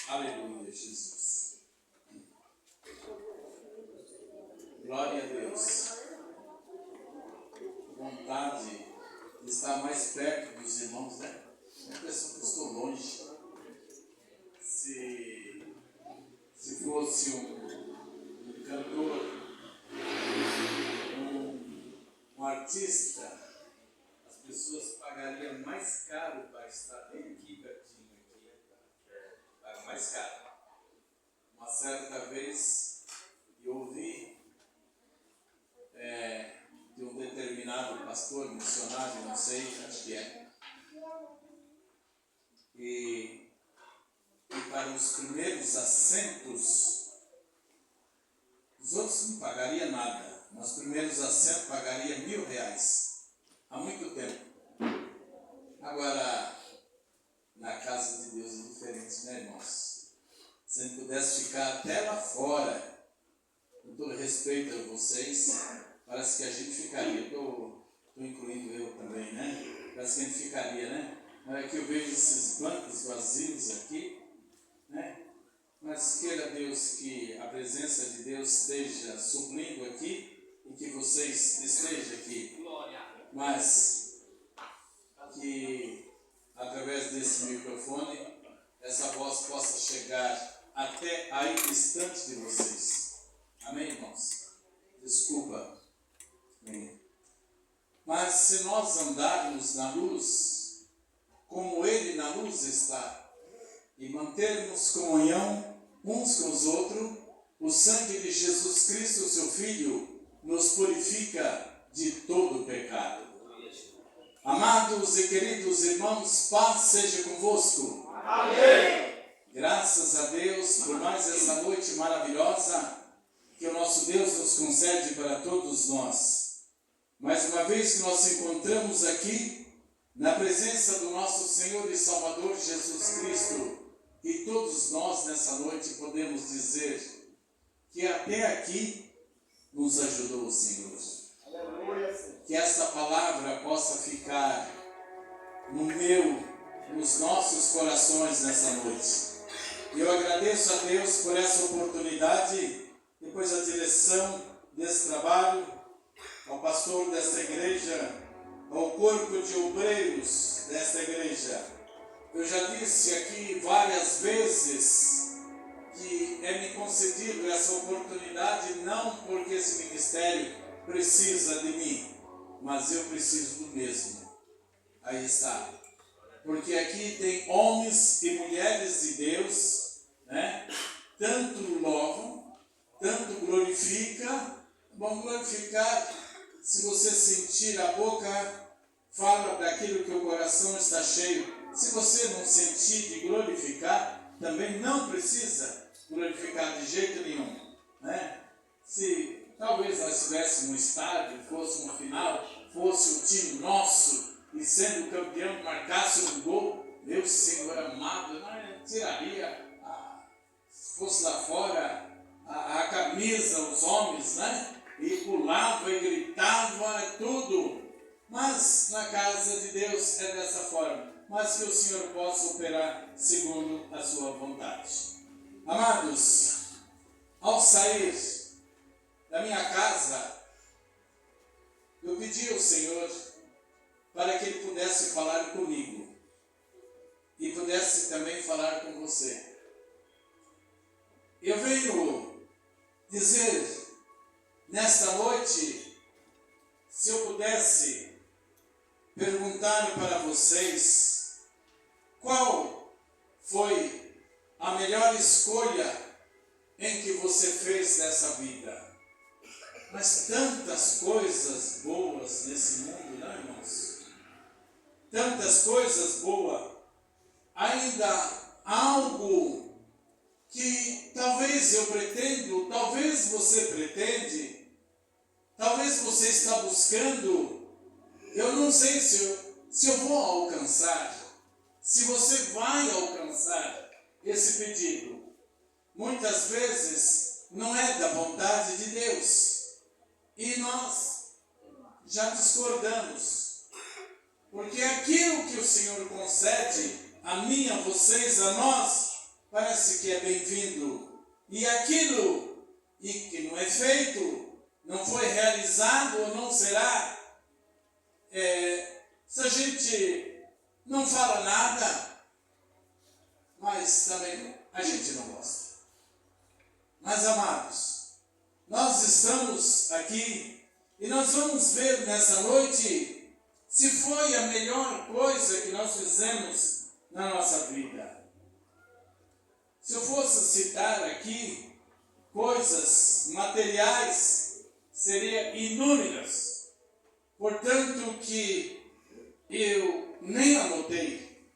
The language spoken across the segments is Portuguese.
Aleluia, Jesus. Glória a Deus. Vontade de estar mais perto dos irmãos, né? É a pessoa que eu estou longe. Se fosse um cantor, um artista, as pessoas pagariam mais caro para estar bem aqui, pertinho aqui. Paga mais caro. Uma certa vez eu ouvi de um determinado pastor, missionário, não sei, acho que é. E para os primeiros assentos, os outros não pagariam nada. Nos primeiros assentos pagaria R$1.000. Há muito tempo. Agora, na casa de Deus é diferente, né, irmãos? Se a gente pudesse ficar até lá fora, com todo respeito a vocês, parece que a gente ficaria. Estou incluindo eu também, né? Parece que a gente ficaria, né? É que eu vejo esses bancos vazios aqui, né? Mas queira Deus que a presença de Deus esteja suprindo aqui e que vocês estejam aqui. Mas que através desse microfone essa voz possa chegar até aí distante de vocês. Amém, irmãos? Desculpa. Amém. Mas se nós andarmos na luz, como Ele na luz está, e mantermos comunhão uns com os outros, o sangue de Jesus Cristo, seu Filho, nos purifica de todo pecado. Amados e queridos irmãos, paz seja convosco. Amém. Graças a Deus por mais essa noite maravilhosa que o nosso Deus nos concede para todos nós. Mais uma vez que nós nos encontramos aqui, na presença do nosso Senhor e Salvador Jesus Cristo, e todos nós nessa noite podemos dizer que até aqui nos ajudou o Senhor. Que essa palavra possa ficar nos nossos corações nessa noite. E eu agradeço a Deus por essa oportunidade, depois a direção desse trabalho, ao pastor desta igreja, ao corpo de obreiros desta igreja. Eu já disse aqui várias vezes que é me concedido essa oportunidade não porque esse ministério precisa de mim, mas eu preciso do mesmo. Aí está. Porque aqui tem homens e mulheres de Deus, né? Tanto louvam, tanto glorificam. Vão glorificar. Se você sentir a boca, fala daquilo que o coração está cheio. Se você não sentir de glorificar, também não precisa glorificar de jeito nenhum, né? Se talvez nós estivéssemos no estádio, fosse uma final, fosse o time nosso, e sendo campeão marcasse um gol, meu Senhor amado, nós tiraria, se fosse lá fora, a camisa, os homens, né? E pulava e gritava, tudo. Mas na casa de Deus é dessa forma. Mas que o Senhor possa operar segundo a sua vontade. Amados, ao sair da minha casa, eu pedi ao Senhor para que Ele pudesse falar comigo e pudesse também falar com você. Eu venho dizer nesta noite, se eu pudesse perguntar para vocês qual foi a melhor escolha em que você fez nessa vida. Mas tantas coisas boas nesse mundo, não, irmãos? Tantas coisas boas. Ainda algo que talvez eu pretendo, talvez você pretende, talvez você está buscando. Eu não sei se eu vou alcançar, se você vai alcançar esse pedido. Muitas vezes não é da vontade de Deus. E nós já discordamos. Porque aquilo que o Senhor concede a mim, a vocês, a nós, parece que é bem-vindo. E aquilo que não é feito, não foi realizado ou não será, se a gente não fala nada, mas também a gente não gosta. Mas, amados, nós estamos aqui e nós vamos ver nessa noite se foi a melhor coisa que nós fizemos na nossa vida. Se eu fosse citar aqui coisas materiais, seria inúmeras. Portanto, que eu nem anotei,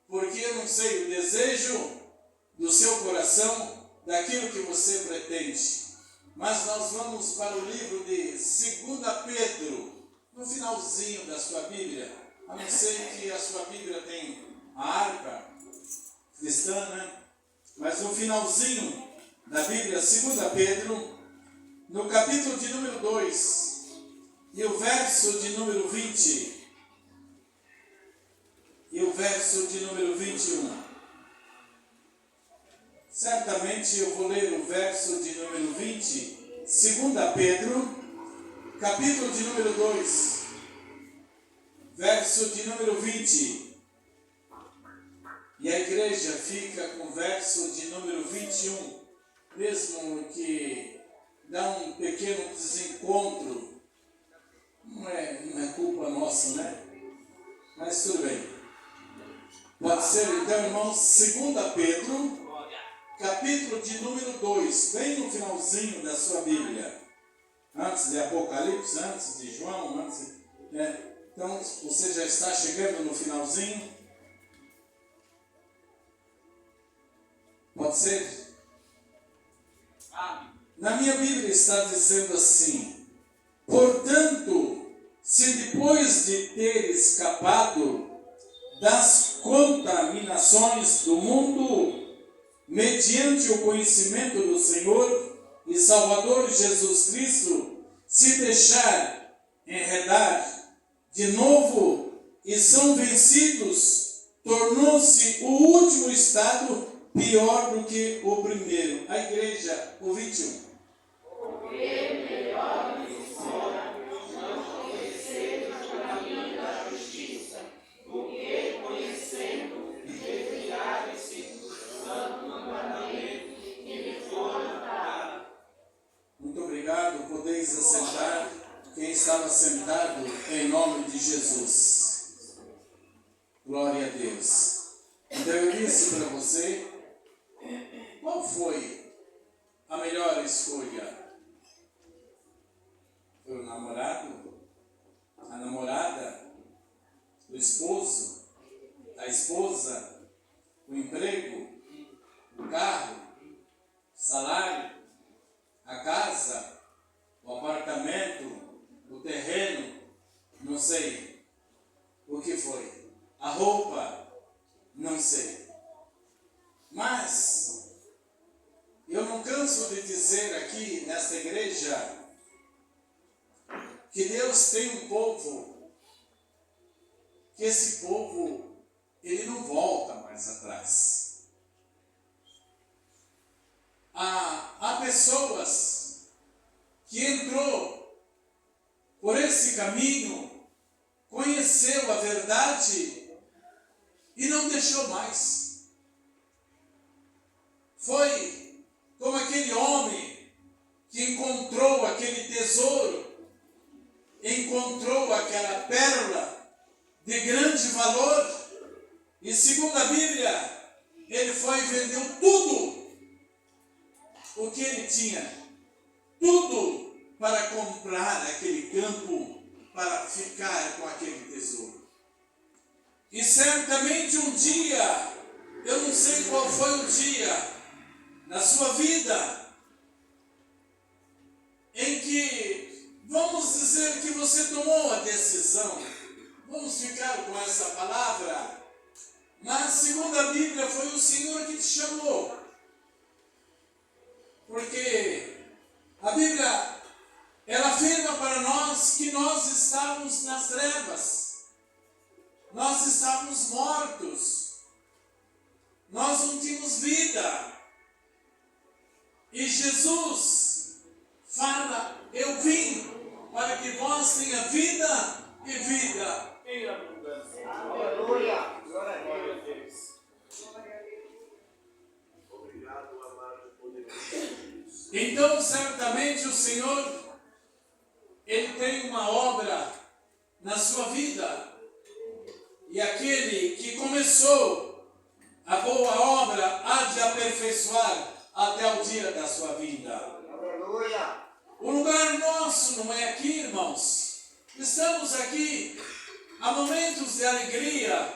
porque eu não sei o desejo do seu coração, daquilo que você pretende. Mas nós vamos para o livro de 2 Pedro, no finalzinho da sua Bíblia, a não ser que a sua Bíblia tem a harpa cristã, né? Mas no finalzinho da Bíblia, 2 Pedro, no capítulo de número 2, e o verso de número 20, e o verso de número 21. Certamente eu vou ler o verso de número 20, 2 Pedro, capítulo de número 2, verso de número 20. E a igreja fica com o verso de número 21, mesmo que dá um pequeno desencontro. Não é culpa nossa, né? Mas tudo bem. Pode ser então, irmãos, 2 Pedro, capítulo de número 2, bem no finalzinho da sua Bíblia. Antes de Apocalipse, antes de João, antes, né? Então, você já está chegando no finalzinho. Pode ser? Na minha Bíblia está dizendo assim: portanto, se depois de ter escapado das contaminações do mundo, mediante o conhecimento do Senhor e Salvador Jesus Cristo, se deixar enredar de novo e são vencidos, tornou-se o último estado pior do que o primeiro. A igreja, o 21. Porque melhor lhes fora não conhecer o caminho da justiça, do que conhecendo desviar esse santo mandamento que lhe fora dado. Muito obrigado, podeis assentar. Quem estava sentado, em nome de Jesus. Glória a Deus. Então eu disse para você, qual foi a melhor escolha? Foi o namorado? A namorada? O esposo? A esposa? O emprego? O carro? O salário? A casa? O apartamento? O terreno? Não sei. O que foi? A roupa? Não sei. Mas eu não canso de dizer aqui nesta igreja que Deus tem um povo, que esse povo, ele não volta mais atrás. Há pessoas que entrou por esse caminho, conheceu a verdade e não deixou mais. Foi como aquele homem que encontrou aquele tesouro, encontrou aquela pérola de grande valor, e segundo a Bíblia, ele foi e vendeu tudo o que ele tinha, tudo para comprar aquele campo, para ficar com aquele tesouro. E certamente um dia, eu não sei qual foi o dia na sua vida em que, vamos dizer que você tomou a decisão, vamos ficar com essa palavra, mas segundo a Bíblia foi o Senhor que te chamou, porque a Bíblia, ela afirma para nós que nós estávamos nas trevas, nós estávamos mortos, nós não tínhamos vida. E Jesus fala: eu vim para que vós tenha vida e vida em abundância. Aleluia. Glória a Deus. Obrigado, amado poderoso. Então, certamente o Senhor, Ele tem uma obra na sua vida. E aquele que começou a boa obra há de aperfeiçoar até o dia da sua vida. Aleluia. O lugar nosso não é aqui, irmãos. Estamos aqui há momentos de alegria,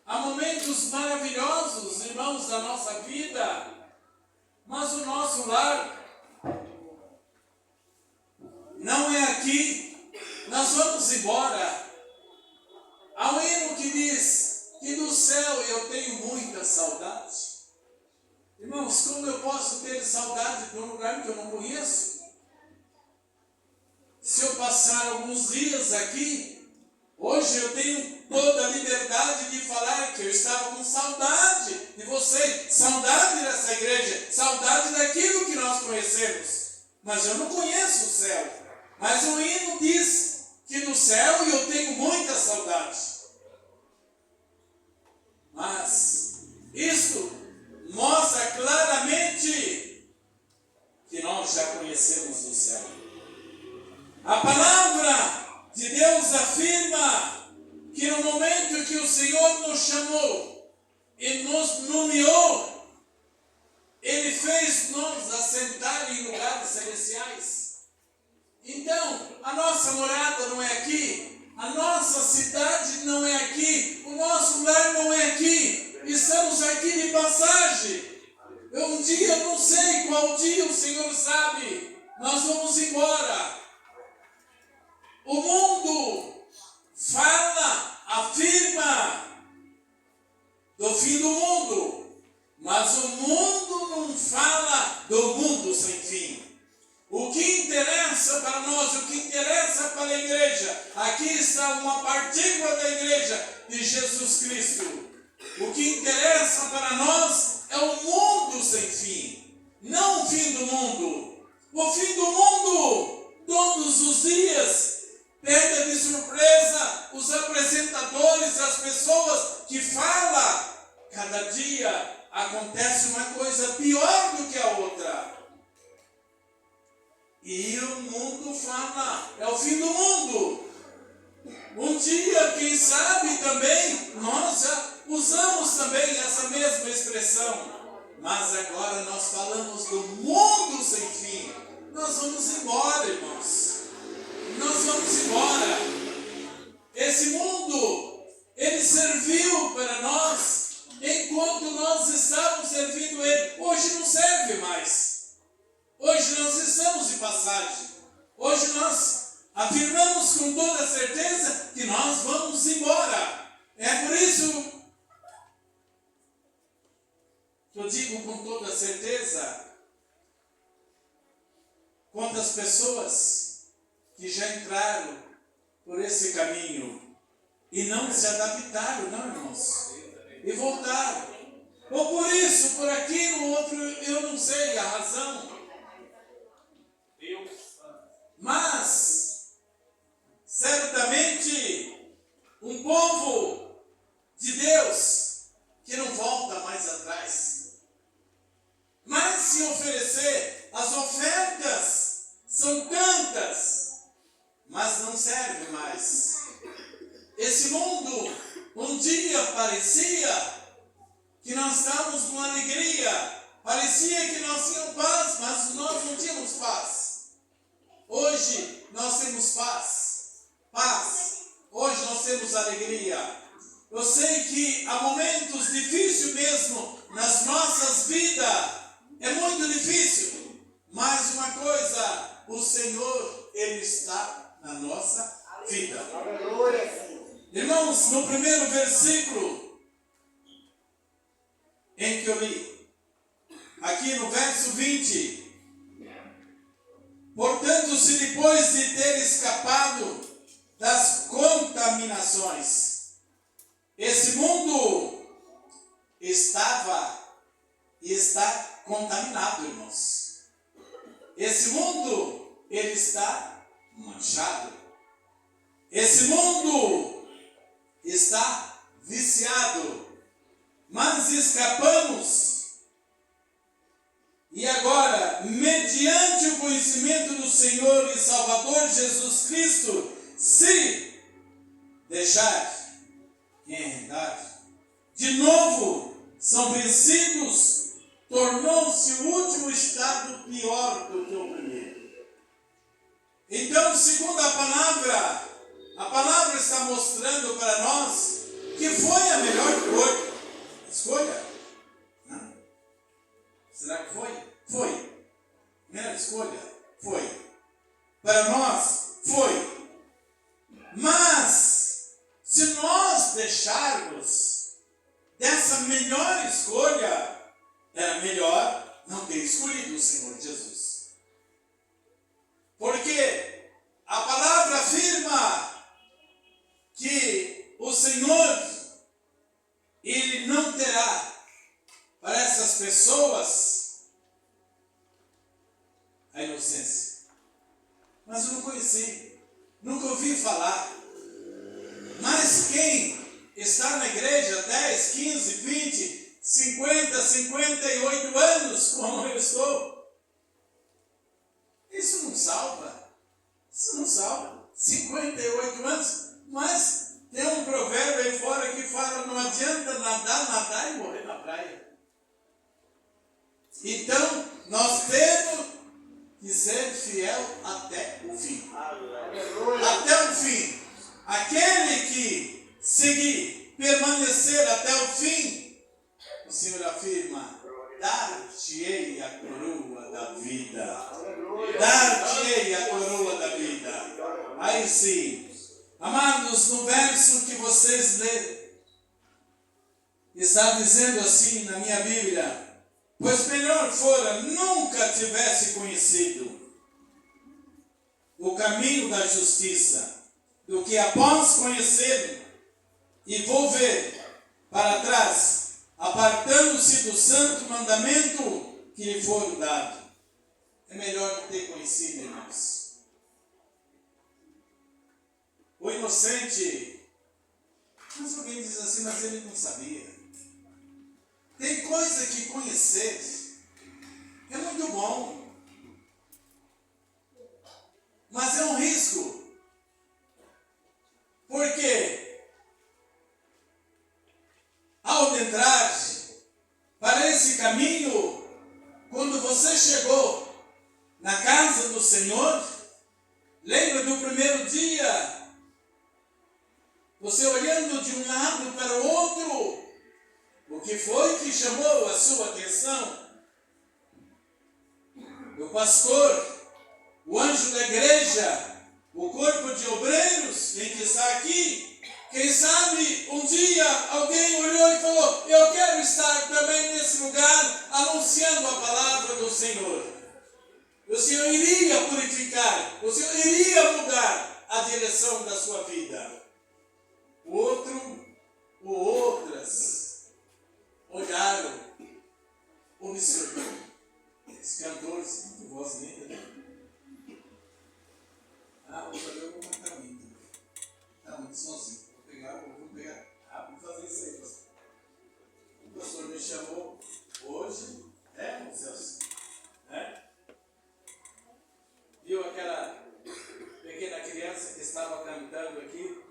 há momentos maravilhosos, irmãos, da nossa vida. Mas o nosso lar não é aqui. Nós vamos embora. Há um hino que diz que do céu eu tenho muita saudade. Irmãos, como eu posso ter saudade de um lugar que eu não conheço? Se eu passar alguns dias aqui, hoje eu tenho toda a liberdade de falar que eu estava com saudade de vocês, saudade dessa igreja, saudade daquilo que nós conhecemos. Mas eu não conheço o céu. Mas o hino diz que no céu eu tenho muita saudade. Mas isto mostra claramente que nós já conhecemos o céu. A palavra de Deus afirma que no momento que o Senhor nos chamou e nos nomeou, Ele fez-nos assentar em lugares celestiais. Então, a nossa morada não é aqui, a nossa cidade não é aqui, o nosso lar não é aqui, estamos aqui de passagem. Um dia, não sei qual dia, o Senhor sabe, nós vamos embora. O mundo fala, afirma do fim do mundo, mas o mundo não fala do mundo sem fim. O que interessa para nós, o que interessa para a igreja, aqui está uma partícula da igreja de Jesus Cristo. O que interessa para nós é o mundo sem fim, não o fim do mundo. O fim do mundo, todos os dias, pega de surpresa os apresentadores, as pessoas que falam. Cada dia acontece uma coisa pior do que a outra. E o mundo fala, é o fim do mundo. Um dia, quem sabe também, nós já usamos também essa mesma expressão. Mas agora nós falamos do mundo sem fim. Nós vamos embora, irmãos. Nós vamos embora. Esse mundo, ele serviu para nós enquanto nós estávamos servindo ele. Hoje não serve mais. Hoje nós estamos de passagem. Hoje nós afirmamos com toda certeza que nós vamos embora. É por isso que eu digo com toda certeza, quantas pessoas que já entraram por esse caminho e não se adaptaram, não, irmãos, e voltaram. Ou por isso, por aquilo, outro, eu não sei a razão. Mas, certamente, um povo de Deus que não volta mais atrás. Mas se oferecer, as ofertas são tantas, mas não serve mais. Esse mundo, um dia parecia que nós estávamos com alegria, parecia que nós tínhamos paz, mas nós não tínhamos paz. Hoje nós temos paz. Hoje nós temos alegria. Eu sei que há momentos difíceis mesmo nas nossas vidas. É muito difícil. Mas uma coisa, o Senhor, Ele está na nossa vida. Irmãos, no primeiro versículo em que eu li, aqui no verso 20, portanto, se depois de ter escapado das contaminações, esse mundo estava está contaminado, irmãos. Esse mundo, ele está manchado. Esse mundo está viciado. Mas escapamos. E agora, mediante o conhecimento do Senhor e Salvador Jesus Cristo, se deixar enredar, de novo são vencidos, tornou-se o último estado pior do que o primeiro. Então, segundo a palavra está mostrando para nós que foi a melhor escolha. Não? Será que foi? Foi. Melhor escolha? Foi. Para nós, foi. Mas, se nós deixarmos dessa melhor escolha, era melhor não ter escolhido o Senhor Jesus. Porque a palavra afirma que o Senhor, Ele não terá para essas pessoas a inocência. Mas eu não conheci, nunca ouvi falar. Mas quem está na igreja 10, 15, 20, 50, 58 anos, como eu estou, isso não salva. Isso não salva. 58 anos, mas tem um provérbio aí fora que fala: não adianta nadar e morrer na praia. Então, nós temos que ser fiel até o fim. Até o fim. Aquele que seguir, permanecer até o fim, o Senhor afirma: dar-te-ei a coroa da vida. Dar-te-ei a coroa da vida. Aí sim, amados, no verso que vocês leram, está dizendo assim na minha Bíblia: pois melhor fora nunca tivesse conhecido o caminho da justiça, do que após conhecê-lo e volver para trás, apartando-se do santo mandamento que lhe foi dado. É melhor não ter conhecido, irmãos. O inocente, mas alguém diz assim: mas ele não sabia. Tem coisa que conhecer é muito bom, mas é um risco. Porque ao entrar para esse caminho, quando você chegou na casa do Senhor, lembra do primeiro dia, você olhando de um lado para o outro, o que foi que chamou a sua atenção? O pastor, o anjo da igreja, o corpo de obreiros, quem que está aqui, quem sabe um dia alguém olhou e falou: eu quero estar também nesse lugar anunciando a palavra do Senhor. O Senhor iria purificar, o Senhor iria mudar a direção da sua vida. O outro ou outras olharam, observaram. Esse cantor, muito voz linda, né? Vou fazer alguma caminho. Está muito sozinho. Vou pegar. Vou fazer isso aí, pastor. O pastor me chamou hoje, né, Celso? Né? Viu aquela pequena criança que estava cantando aqui?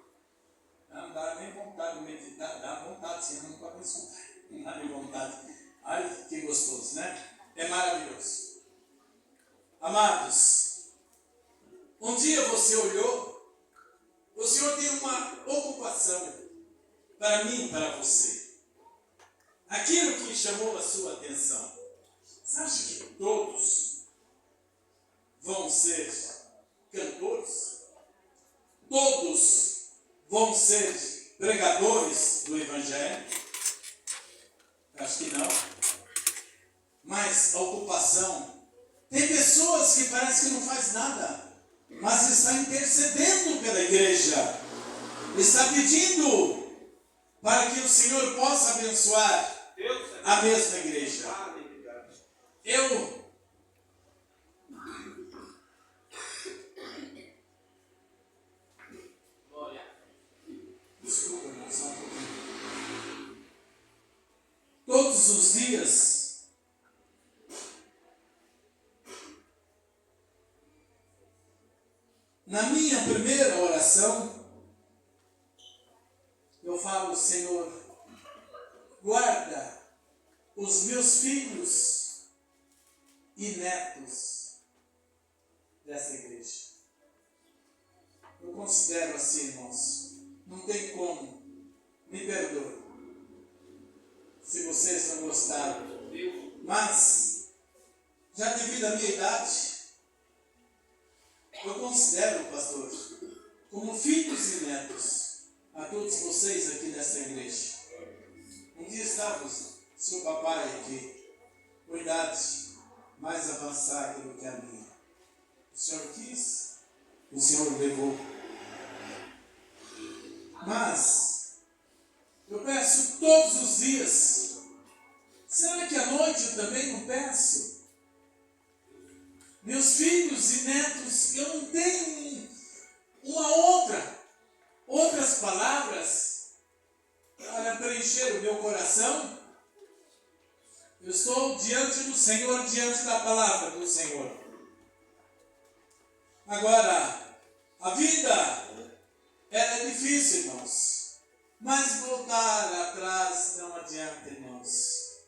Não dá nem vontade de meditar, dá vontade, sim, não pode escutar. Não dá nem vontade. Ai, que gostoso, né? É maravilhoso. Amados, um dia você olhou, o Senhor tem uma ocupação para mim e para você. Aquilo que chamou a sua atenção. Você acha que todos vão ser cantores? Todos vão ser pregadores do Evangelho? Acho que não. Mas a ocupação, tem pessoas que parece que não faz nada, mas está intercedendo pela igreja, está pedindo para que o Senhor possa abençoar a mesma igreja. Desculpa, irmão, só um pouquinho. Todos os dias, na minha primeira oração, eu falo: Senhor, guarda os meus filhos e netos dessa igreja. Eu considero assim, irmãos. Não tem como. Me perdoe se vocês não gostaram. Mas, já devido à minha idade, eu considero, pastor, como filhos e netos a todos vocês aqui nessa igreja. Um dia estávamos, seu papai aqui, com idade mais avançada do que a minha. O Senhor quis, o Senhor levou. Mas, eu peço todos os dias. Será que à noite eu também não peço? Meus filhos e netos, eu não tenho outras palavras para preencher o meu coração. Eu estou diante do Senhor, diante da palavra do Senhor. Agora, a vida, ela é difícil, irmãos. Mas voltar atrás não adianta, irmãos.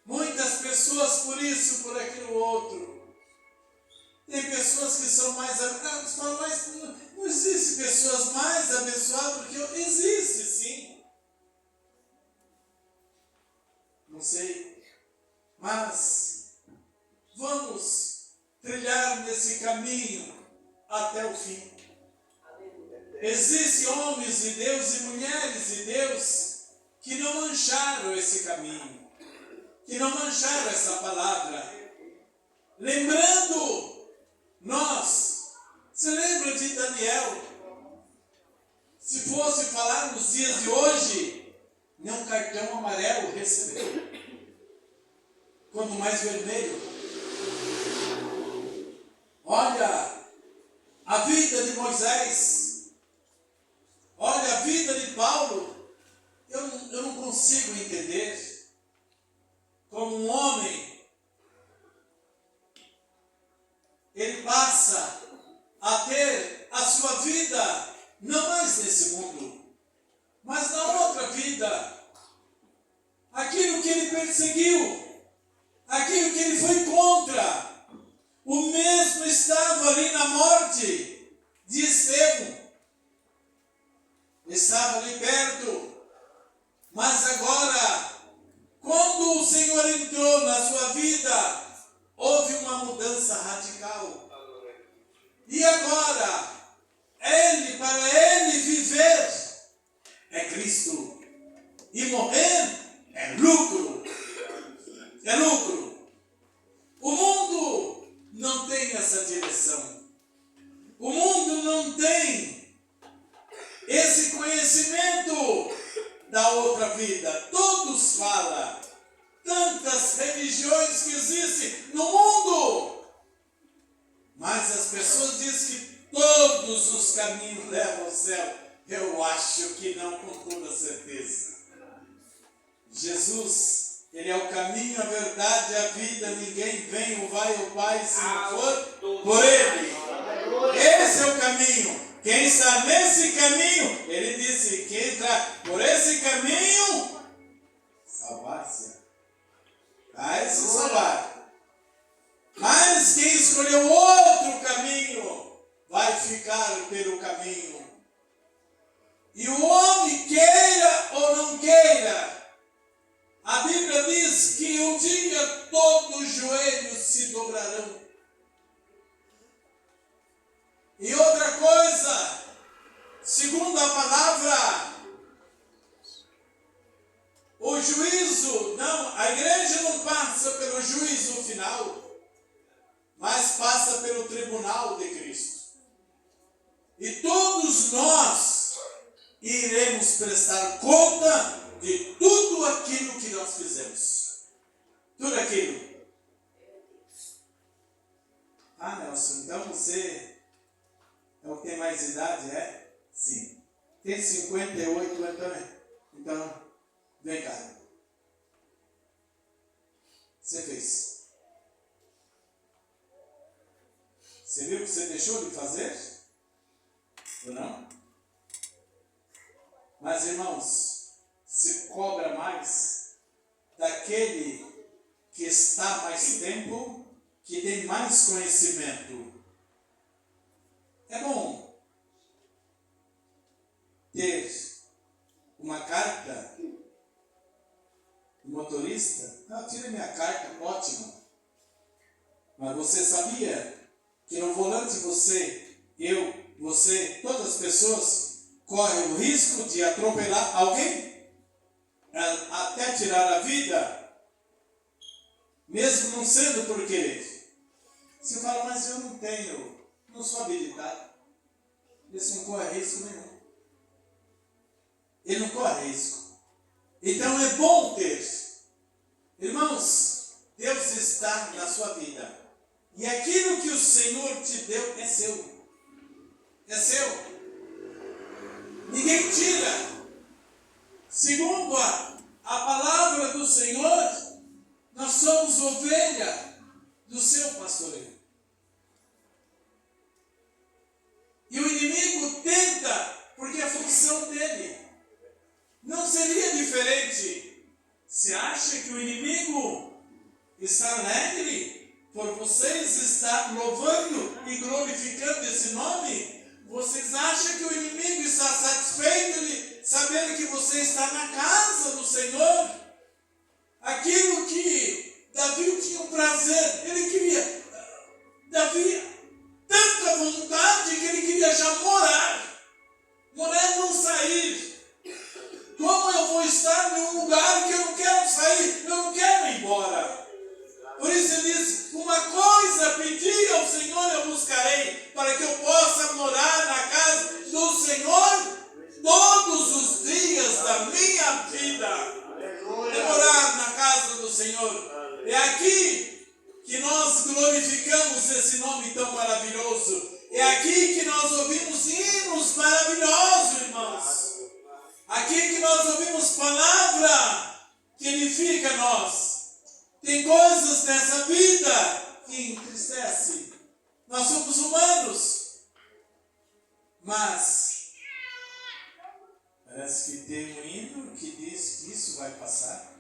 Muitas pessoas por isso, por aquilo outro. Tem pessoas que são mais abençoadas, falam, mas não existe pessoas mais abençoadas do que eu. Existe, sim. Não sei. Mas vamos trilhar nesse caminho até o fim. Existem homens de Deus e mulheres de Deus que não mancharam esse caminho, que não mancharam essa palavra. Lembrando, você lembra de Daniel? Se fosse falar nos dias de hoje, nem um cartão amarelo recebeu, quanto mais vermelho. Olha a vida de Moisés, olha a vida de Paulo. Eu não consigo entender como um homem, ele passa a ter a sua vida, não mais nesse mundo, mas na outra vida. Aquilo que ele perseguiu, aquilo que ele foi contra, o mesmo estava ali na morte de Estevão. Estava ali perto. Mas agora, quando o Senhor entrou na sua vida, houve uma mudança radical. E agora, para ele viver é Cristo. E morrer é lucro. É lucro. O mundo não tem essa direção. O mundo não tem esse conhecimento da outra vida. Todos falam. Tantas religiões que existem no mundo. Mas as pessoas dizem que todos os caminhos levam ao céu. Eu acho que não, com toda certeza. Jesus, Ele é o caminho, a verdade e a vida. Ninguém vem ou vai ao Pai se não for por Ele. Esse é o caminho. Quem está nesse caminho, Ele disse, quem entrar por esse caminho, salvar-se. Vai se salvar. Mas quem escolheu outro caminho, vai ficar pelo caminho. E o homem, queira ou não queira, a Bíblia diz que um dia todos os joelhos se dobrarão. E outra coisa, segundo a palavra, o juízo, a igreja não passa pelo juízo final, mas passa pelo tribunal de Cristo. E todos nós iremos prestar conta de tudo aquilo que nós fizemos. Tudo aquilo. Ah, Nelson, então você é o que tem mais idade, é? Sim. Tem 58 anos também. Então, vem cá. Você fez. Você viu que você deixou de fazer? Ou não? Mas, irmãos, se cobra mais daquele que está mais tempo, que tem mais conhecimento. É bom ter uma carta do motorista. Não, tira minha carta, ótimo. Mas você sabia que no volante você, todas as pessoas correm o risco de atropelar alguém? Até tirar a vida? Mesmo não sendo por querer. Você fala, mas eu não sou habilitado. Esse não corre risco nenhum. Ele não corre risco. Então é bom ter. Irmãos, Deus está na sua vida. E aquilo que o Senhor te deu é seu. É seu. Ninguém tira. Segundo a palavra do Senhor, nós somos ovelha do seu pastoreio. E o inimigo tenta, porque é função dele. Não seria diferente. Se acha que o inimigo está alegre por vocês estar louvando e glorificando esse nome? Vocês acham que o inimigo está satisfeito de saber que você está na casa do Senhor? Aquilo que Davi tinha um prazer, ele queria, Davi, tanta vontade que ele queria já morar e não sair. Como eu vou estar em um lugar que eu não quero sair, eu não quero ir embora? Por isso ele diz, uma coisa pedi ao Senhor eu buscarei, para que eu possa morar na casa do Senhor todos os dias da minha vida. É morar na casa do Senhor. É aqui que nós glorificamos esse nome tão maravilhoso. É aqui que nós ouvimos hinos maravilhosos, irmãos. Aqui que nós ouvimos palavra que edifica nós. Tem coisas nessa vida que entristece. Nós somos humanos. Mas parece que tem um hino que diz que isso vai passar.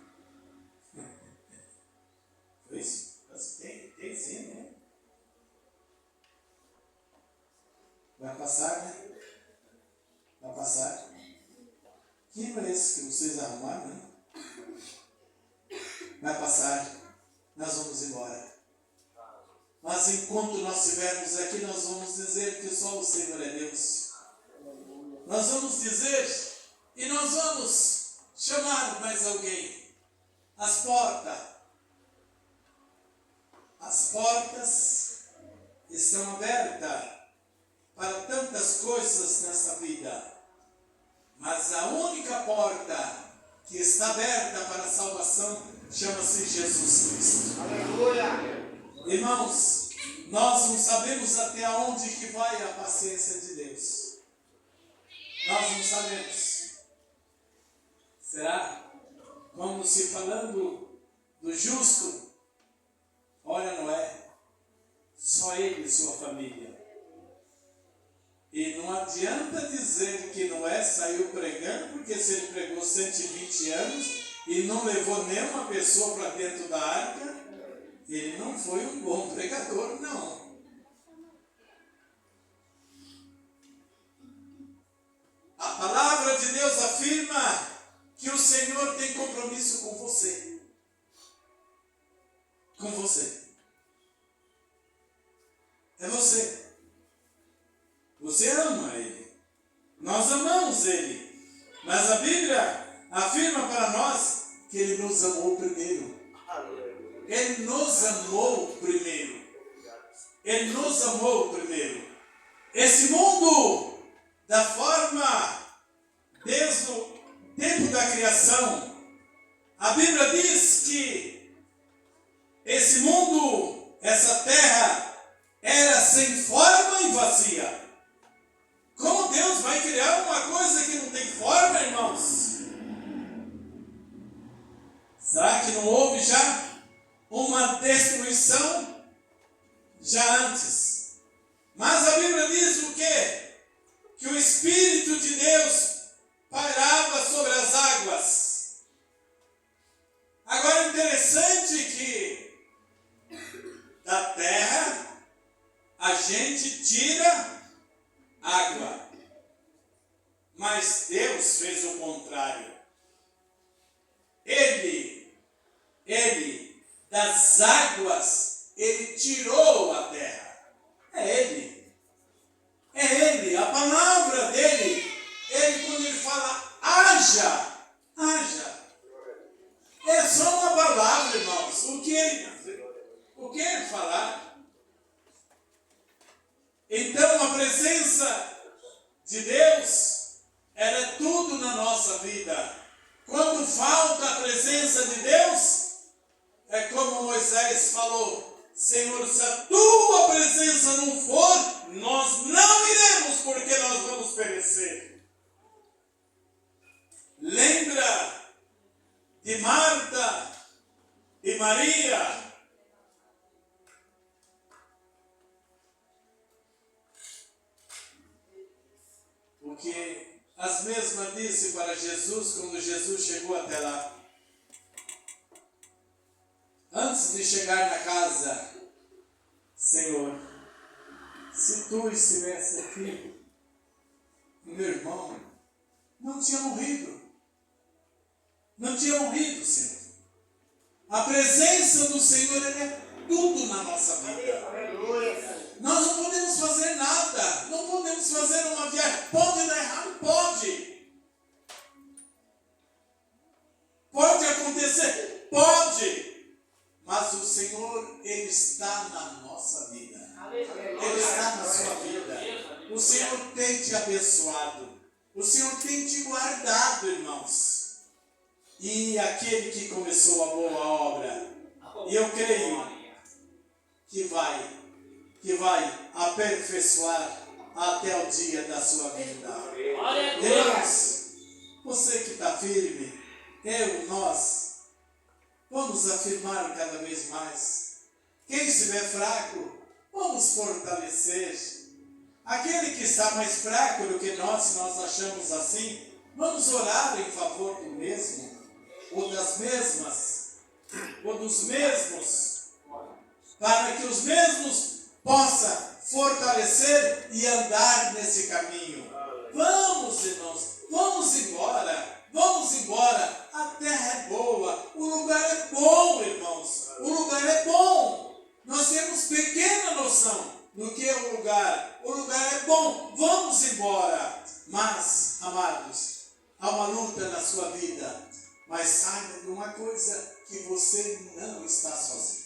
Foi isso? Tem sim, né? Vai passar, né? Vai passar. Que hino é esse que vocês arrumaram, né? Vai passar. Nós vamos embora. Mas enquanto nós estivermos aqui, nós vamos dizer que só o Senhor é Deus. Nós vamos dizer e nós vamos chamar mais alguém. As portas estão abertas para tantas coisas nessa vida. Mas a única porta que está aberta para a salvação chama-se Jesus Cristo. Aleluia! Irmãos, nós não sabemos até onde que vai a paciência de Deus. Nós não sabemos. Será? Como se falando do justo, olha Noé, só ele e sua família. E não adianta dizer que Noé saiu pregando, porque se ele pregou 120 anos e não levou nenhuma pessoa para dentro da arca, ele não foi um bom pregador, não. A palavra de Deus afirma que o Senhor tem compromisso com você. Com você. É você. Você ama Ele. Nós amamos Ele. Mas a Bíblia afirma para nós que Ele nos amou primeiro. Ele nos amou primeiro. Ele nos amou primeiro. Esse mundo, da forma, desde o tempo da criação, a Bíblia diz que esse mundo, essa terra, era sem forma e vazia. Como Deus vai criar uma coisa que não tem forma, irmãos? Será que não houve já uma destruição já antes? Mas a Bíblia diz o quê? Que o Espírito de Deus pairava sobre as águas. Agora é interessante que da terra a gente tira água, mas Deus fez o contrário. Ele das águas, Ele tirou a terra. É Ele, a palavra dEle. Ele, quando Ele fala, haja. É só uma palavra, irmãos. O que Ele falar. Então, a presença de Deus era tudo na nossa vida. Quando falta a presença de Deus, é como Moisés falou: Senhor, se a tua presença não for, nós não iremos, porque nós vamos perecer. Lembra de Marta e Maria? Porque as mesmas disse para Jesus quando Jesus chegou até lá. Antes de chegar na casa, Senhor, se tu estivesse aqui, meu irmão não tinha morrido. Não tinha morrido, Senhor. A presença do Senhor, Ele é tudo na nossa vida. Nós não podemos fazer nada. Não podemos fazer uma viagem. Pode dar errado? Pode. Pode acontecer? Pode. Mas o Senhor, Ele está na nossa vida. Ele está na sua vida. O Senhor tem te abençoado. O Senhor tem te guardado, irmãos. E aquele que começou a boa obra, e eu creio que vai aperfeiçoar até o dia da sua vida. Deus, você que está firme, nós, vamos afirmar cada vez mais. Quem estiver fraco, vamos fortalecer. Aquele que está mais fraco do que nós, se nós achamos assim, vamos orar em favor do mesmo, ou das mesmas, ou dos mesmos, para que os mesmos possam fortalecer e andar nesse caminho. Vamos, irmãos, vamos embora. A terra é boa, o lugar é bom, irmãos, o lugar é bom. Nós temos pequena noção do que é o lugar é bom, vamos embora. Mas, amados, há uma luta na sua vida, mas saiba de uma coisa, que você não está sozinho.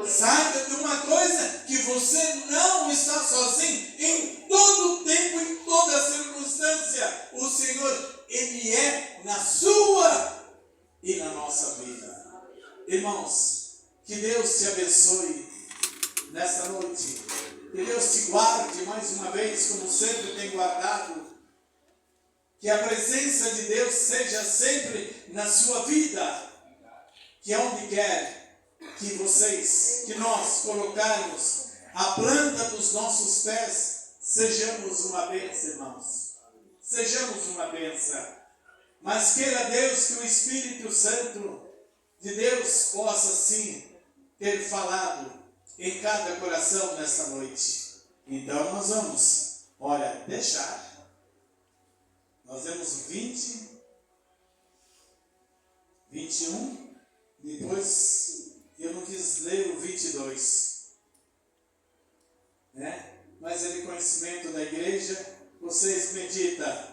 Saiba de uma coisa, que você não está sozinho em todo tempo, em toda circunstância. O Senhor, Ele é na sua e na nossa vida. Irmãos, que Deus te abençoe nesta noite. Que Deus te guarde mais uma vez, como sempre tem guardado. Que a presença de Deus seja sempre na sua vida. Que onde quer que nós colocarmos a planta dos nossos pés, sejamos uma bênção, irmãos. Sejamos uma bênção. Mas queira Deus que o Espírito Santo de Deus possa sim ter falado em cada coração nesta noite. Então nós vamos, deixar. Nós temos 20, 21, depois eu não quis ler o 22. Mas é de conhecimento da igreja, vocês meditam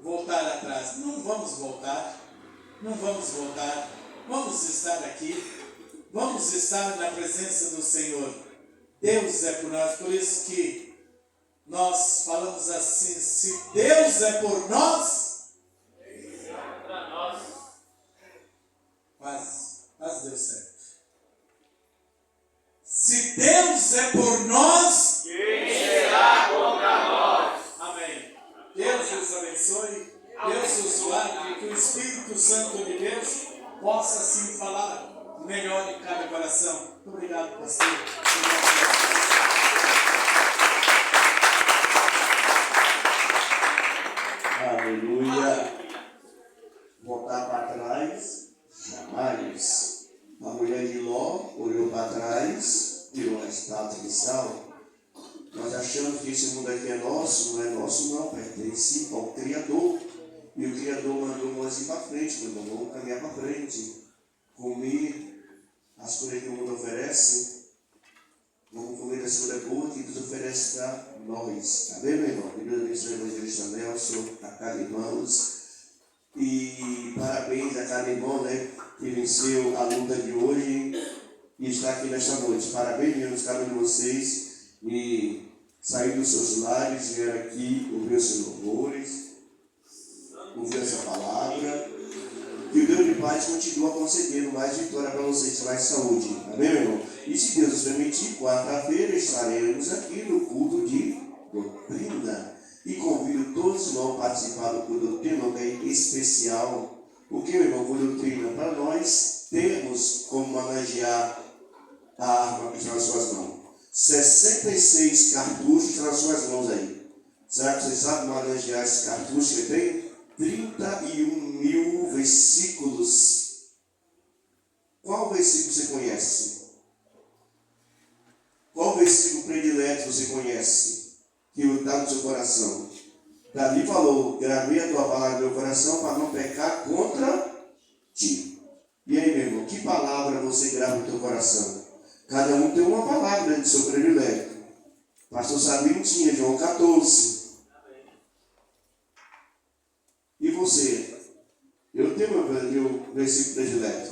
voltar atrás. Não vamos voltar, vamos estar aqui, vamos estar na presença do Senhor. Deus é por nós, por isso que nós falamos assim: se Deus é por nós, quase deu certo. Se Deus é por Espírito Santo de Deus possa assim falar melhor em cada coração. Muito obrigado, pastor. Aleluia. Voltar para trás, jamais. A mulher de Ló olhou para trás, virou uma estátua de sal. Nós achamos que esse mundo aqui é nosso, não é nosso não, pertence ao Criador. E o Criador mandou nós ir para frente, meu irmão, vamos caminhar para frente. Comer as coisas que o mundo oferece, vamos comer das coisas boas que Deus oferece para nós. Tá bem, meu irmão? Que Deus abençoe o evangelista Nelson, a cada irmãos. E parabéns a cada irmão, né, que venceu a luta de hoje e está aqui nesta noite. Parabéns mesmo, cada um de vocês. E sair dos seus lares, vir aqui ouvir os seus louvores, ouvir essa palavra. Que o Deus de paz continue concedendo mais vitória para vocês, mais saúde. Amém, meu irmão? E se Deus nos permitir, quarta-feira estaremos aqui no culto de doutrina. E convido todos os irmãos a participar do culto de doutrina, que é especial. Porque, meu irmão, o culto de doutrina, para nós termos como manejar a arma que está nas suas mãos. 66 cartuchos estão nas suas mãos aí. Será que vocês sabem manejar esses cartuchos que tem? 31.000 versículos. Qual versículo você conhece? Qual versículo predileto você conhece? Que está no seu coração? Davi falou, gravei a tua palavra no meu coração para não pecar contra ti. E aí, meu irmão, que palavra você grava no teu coração? Cada um tem uma palavra de seu predileto. Pastor Sabino tinha, João 14. E você? Eu tenho meu versículo predileto.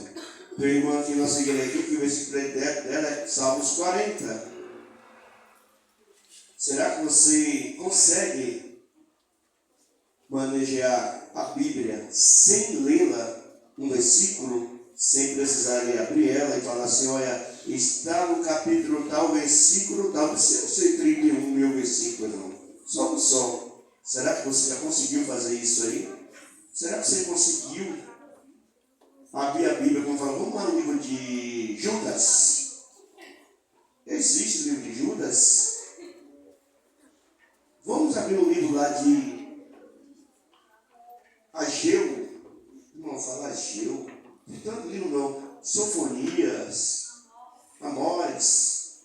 Tem uma irmã aqui na nossa igreja aqui que o versículo predileto dela é Salmos 40. Será que você consegue manejar a Bíblia sem lê-la, um versículo, sem precisar de abrir ela e falar assim, olha, está no capítulo tal, versículo tal, não precisa ser 31.000 versículos não, só um só. Será que você já conseguiu fazer isso aí? Será que você conseguiu abrir a Bíblia, como fala, vamos lá no livro de Judas? Existe o livro de Judas? Vamos abrir o livro lá de Ageu, não fala Ageu, não tanto livro não, Sofonias, Amós,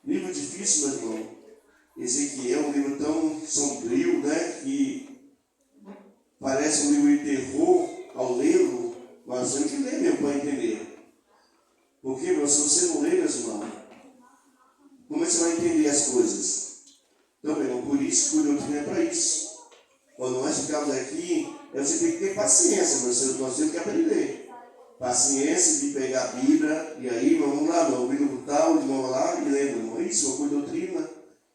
livro difícil, meu irmão. Ezequiel, um livro tão sombrio, né, que parece um livro de terror ao lê-lo, mas tem que ler mesmo para entender. Porque, meu, se você não lê, meu irmão, como é que você vai entender as coisas? Então, meu irmão, por isso que o doutrina é para isso. Quando nós ficamos aqui, você tem que ter paciência, nós temos que aprender. Paciência de pegar a Bíblia, e aí, vamos lá, meu, o livro tal, vamos lá, e lembra, irmão, é isso, uma doutrina.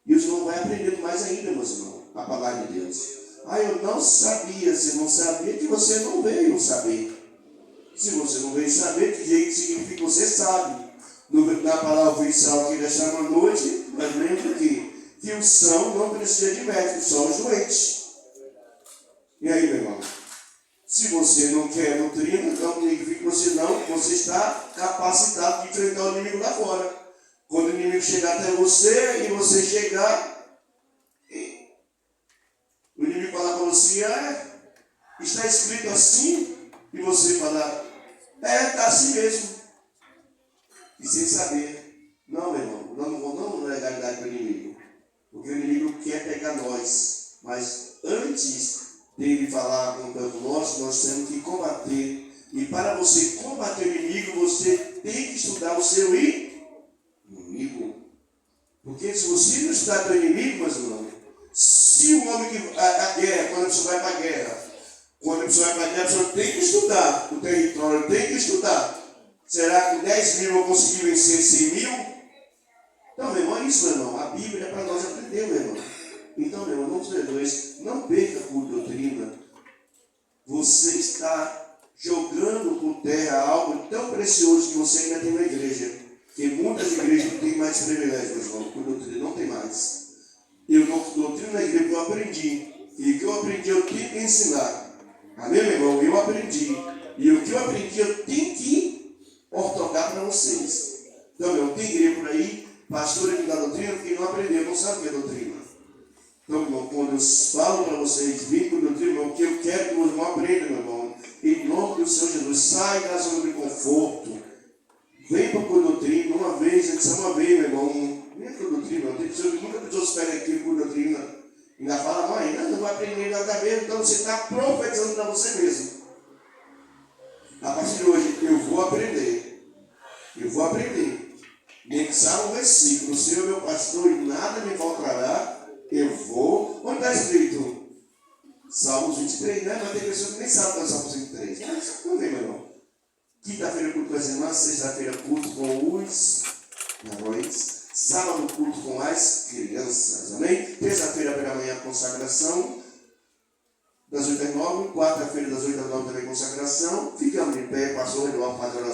E o irmão vai aprendendo mais ainda, meus irmãos, a palavra de Deus. Ah, eu não sabia, se não sabia, que você não veio saber. Se você não veio saber, que jeito significa que você sabe. Na palavra oficial aqui desta noite, nós lembra que o são não precisa de médico, só os doentes. E aí, meu irmão? Se você não quer doutrina, então significa que você está capacitado de enfrentar o inimigo lá fora. Quando o inimigo chegar até você e você chegar, e o inimigo falar para você, está escrito assim, e você falar, está assim mesmo. E sem saber, não, meu irmão, não vou negar a idade para o inimigo, porque o inimigo quer pegar nós, mas antes dele falar com o campo nosso, nós temos que combater. E para você combater o inimigo, você tem que estudar o seu inimigo. Porque se você não estudar o inimigo, meus irmãos, se o homem que a guerra, quando a pessoa vai para a guerra, a pessoa tem que estudar o território, tem que estudar. Será que 10.000 vão conseguir vencer 100.000? Então, meu irmão, é isso, meu irmão. A Bíblia é para nós aprender, meu irmão. Então, meu irmão, não perca por doutrina. Você está jogando por terra algo tão precioso que você ainda tem na igreja. Porque muitas igrejas não têm mais privilégios, meu irmão. Por doutrina não tem mais. Eu doutrina na igreja que eu aprendi. E o que eu aprendi eu tenho que ensinar. Amém, meu irmão? Eu aprendi. E o que eu aprendi, eu tenho que ortogar para vocês. Então, meu irmão, tem igreja por aí, pastor aqui da doutrina, que não aprendeu, não sabe o que é doutrina. Então, meu irmão, quando eu falo para vocês, vim com doutrina, meu irmão, que eu quero que o irmão aprenda, meu irmão. Em nome do Senhor Jesus, sai da zona de conforto. Vem para a doutrina, uma vez, a gente uma vez, meu irmão. Nem com doutrina, não tem pessoas que nunca pessoas pegam aqui com doutrina. Ainda fala, mãe, não vai aprender nada mesmo, então você está profetizando para você mesmo. A partir de hoje, eu vou aprender. Eu vou aprender. Nem que sabe um versículo, o Senhor é meu pastor e nada me faltará, eu vou. Onde está escrito? Salmos 23, né? Mas tem pessoas que nem sabem que é Salmos 23. Mas não vem, meu irmão. Quinta-feira, culto com as irmãs. Sexta-feira, culto com os varões. Sábado, culto com as crianças. Amém? Terça-feira pela manhã, consagração. Das 8 às 9. Quarta-feira, das 8 às 9 também consagração. Ficamos de pé, pastor, faz oração.